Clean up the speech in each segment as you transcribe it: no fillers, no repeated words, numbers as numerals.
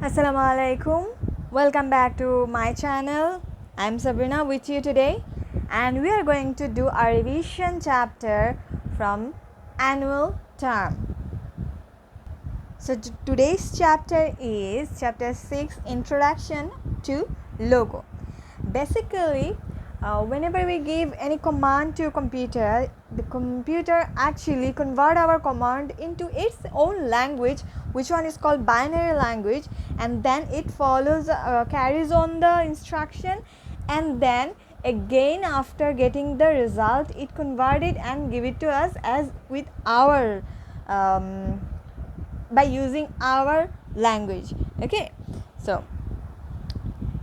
Assalamu alaikum. Welcome back to my channel. I'm Sabrina with you today, and we are going to do a revision chapter from annual term. So today's chapter is chapter 6, Introduction to Logo. Basically, whenever we give any command to computer, the computer actually convert our command into its own language, which one is called binary language, and then it follows carries on the instruction, and then again after getting the result it convert it and give it to us as with our by using our language. Okay, so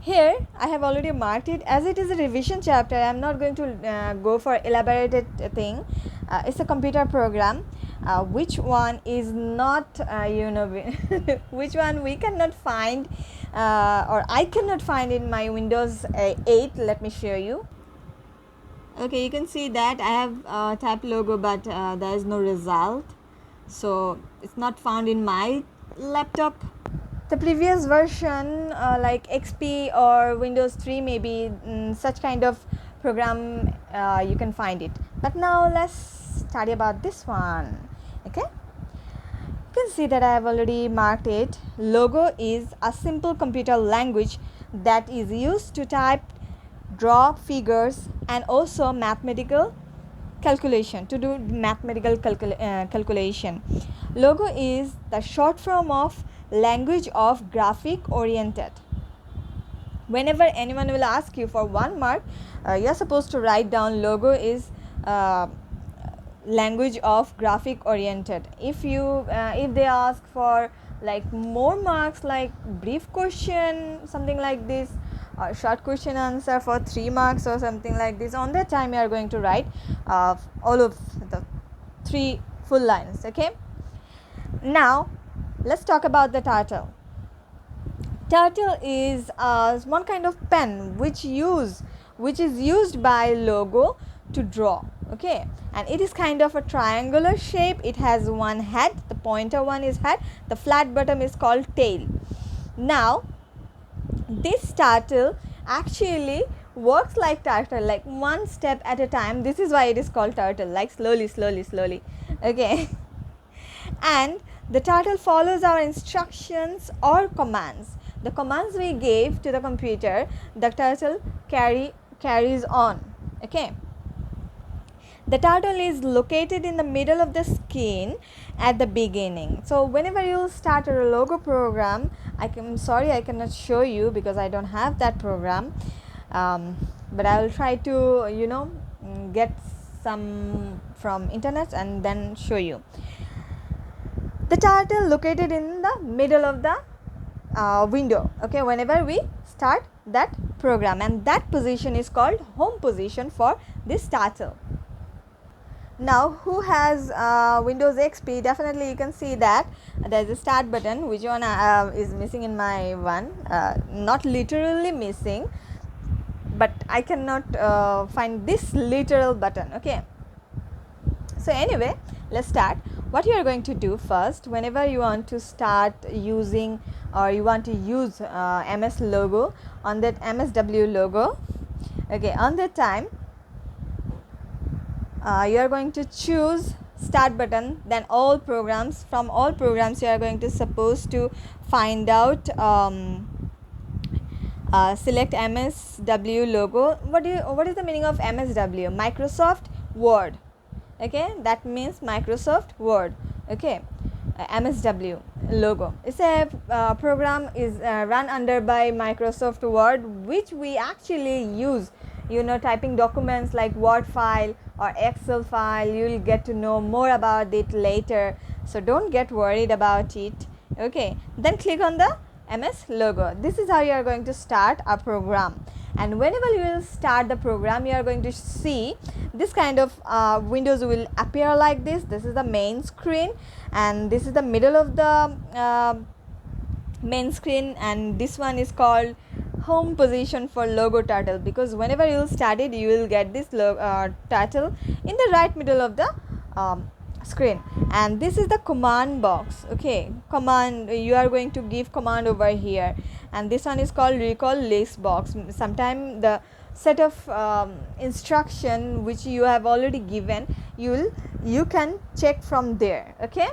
here I have already marked it. As it is a revision chapter, I am not going to go for elaborated thing. It's a computer program, which one is not which one we cannot find, or I cannot find in my Windows 8. Let me show you. Okay, you can see that I have typed logo, but there is no result, so it's not found in my laptop. The previous version like XP or Windows 3 maybe, such kind of program you can find it. But now let's study about this one. Okay, you can see that I have already marked it. Logo is a simple computer language that is used to type, draw figures, and also mathematical calculation, to do mathematical calculation. Logo is the short form of language of graphic oriented. Whenever anyone will ask you for 1 mark, you are supposed to write down logo is language of graphic oriented. If they ask for like more marks, like brief question, something like this, or short question answer for 3 marks or something like this, on that time you are going to write all of the 3 full lines. Okay, now let's talk about the turtle. Turtle is one kind of pen which is used by logo to draw. Okay, and it is kind of a triangular shape. It has one head, the pointer one is head, the flat bottom is called tail. Now this turtle actually works like turtle, like one step at a time. This is why it is called turtle, like slowly. Okay, and the turtle follows our instructions or commands. The commands we gave to the computer, the turtle carries on. Okay, the turtle is located in the middle of the screen at the beginning. So whenever you start a logo program, I'm sorry I cannot show you because I don't have that program, but I will try to get some from internet and then show you. The turtle located in the middle of the window. Okay, whenever we start that program, and that position is called home position for this turtle. Now who has Windows XP, definitely you can see that there is a start button, which one is missing in my one, not literally missing, but I cannot find this literal button. Okay, so anyway, let's start. What you are going to do first, whenever you want to start using or you want to use MS logo, on that MSW logo, okay, on that time you are going to choose start button. Then all programs, from all programs you are going to supposed to find out select MSW logo. What is the meaning of MSW? Microsoft Word. Okay, that means Microsoft Word. Okay, MSW logo. It's a program is run under by Microsoft Word, which we actually use typing documents like Word file or Excel file. You will get to know more about it later, so don't get worried about it. Okay, then click on the MS logo. This is how you are going to start a program, and whenever you will start the program, you are going to see this kind of windows will appear like this. This is the main screen, and this is the middle of the main screen, and this one is called home position for logo turtle, because whenever you will start it, you will get this turtle in the right middle of the screen, and this is the command box. Okay, command, you are going to give command over here, and this one is called recall list box. Sometime the set of instruction which you have already given, you can check from there. Okay,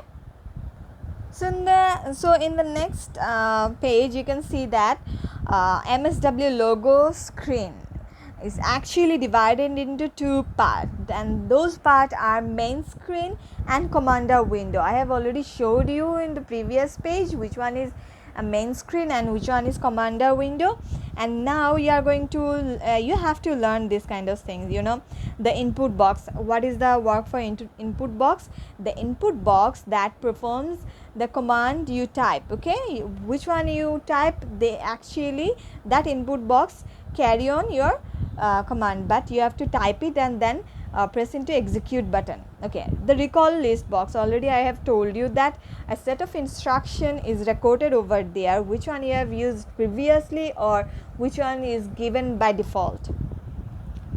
so in the next page you can see that MSW logo screen is actually divided into two parts, and those parts are main screen and commander window. I have already showed you in the previous page which one is a main screen and which one is commander window, and now you are going to you have to learn this kind of things. The input box. What is the work for input box? The input box that performs the command you type. Okay, which one you type, they actually, that input box carry on your command, but you have to type it and then press into execute button. Okay, the recall list box, already I have told you that a set of instruction is recorded over there, which one you have used previously or which one is given by default.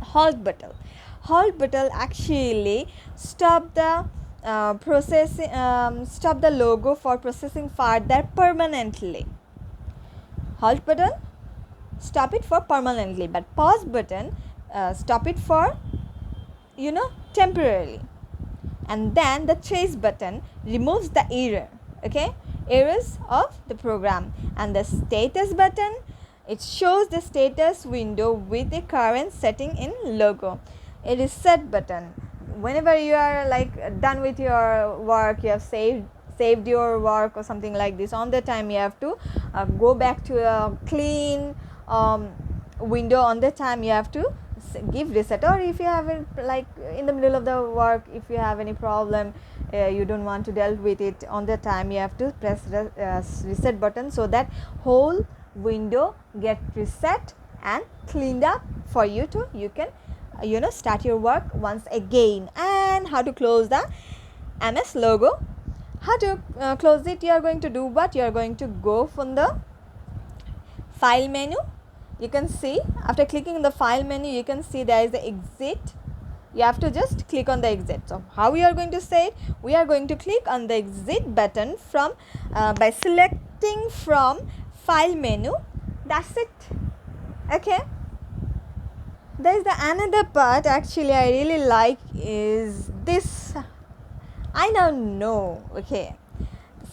Halt button actually stop the stop the logo for processing further permanently. Halt button stop it for permanently, but pause button stop it for temporarily. And then the trace button removes the errors of the program. And the status button, it shows the status window with the current setting in logo. A reset button, whenever you are done with your work, you have saved your work or something like this, on the time you have to go back to a clean window. On the time you have to give reset, or if you have it in the middle of the work, if you have any problem, you don't want to deal with it, on the time you have to press the reset button, so that whole window get reset and cleaned up for you can start your work once again. And how to close the MS logo? How to close it? You are going to do what? You are going to go from the file menu. You can see, after clicking the file menu, you can see there is the exit. You have to just click on the exit. So how we are going to say it? We are going to click on the exit button from by selecting from file menu. That's it. Okay, there is the another part actually I really like is this. I don't know. Okay,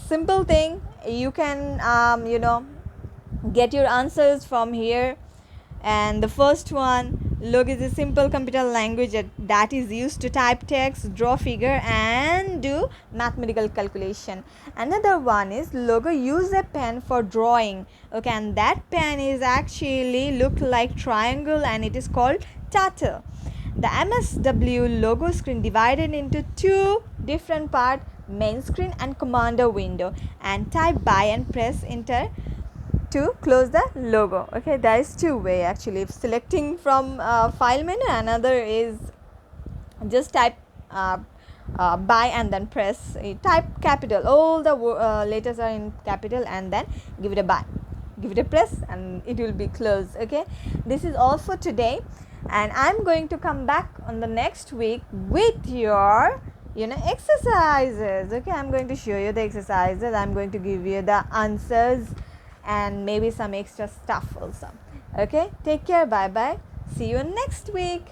simple thing, you can get your answers from here. And the first one, logo is a simple computer language that is used to type text, draw figure and do mathematical calculation. Another one is logo use a pen for drawing. Okay, and that pen is actually look like triangle and it is called turtle. The MSW logo screen divided into two different parts, main screen and commander window, and type buy and press enter to close the logo. Okay, there is two way actually. If selecting from file menu, another is just type buy and then press type capital, all the letters are in capital, and then give it a buy, give it a press, and it will be closed. Okay, this is all for today, and I'm going to come back on the next week with your exercises. Okay, I'm going to show you the exercises, I'm going to give you the answers and maybe some extra stuff also. Okay, take care, bye bye, see you next week.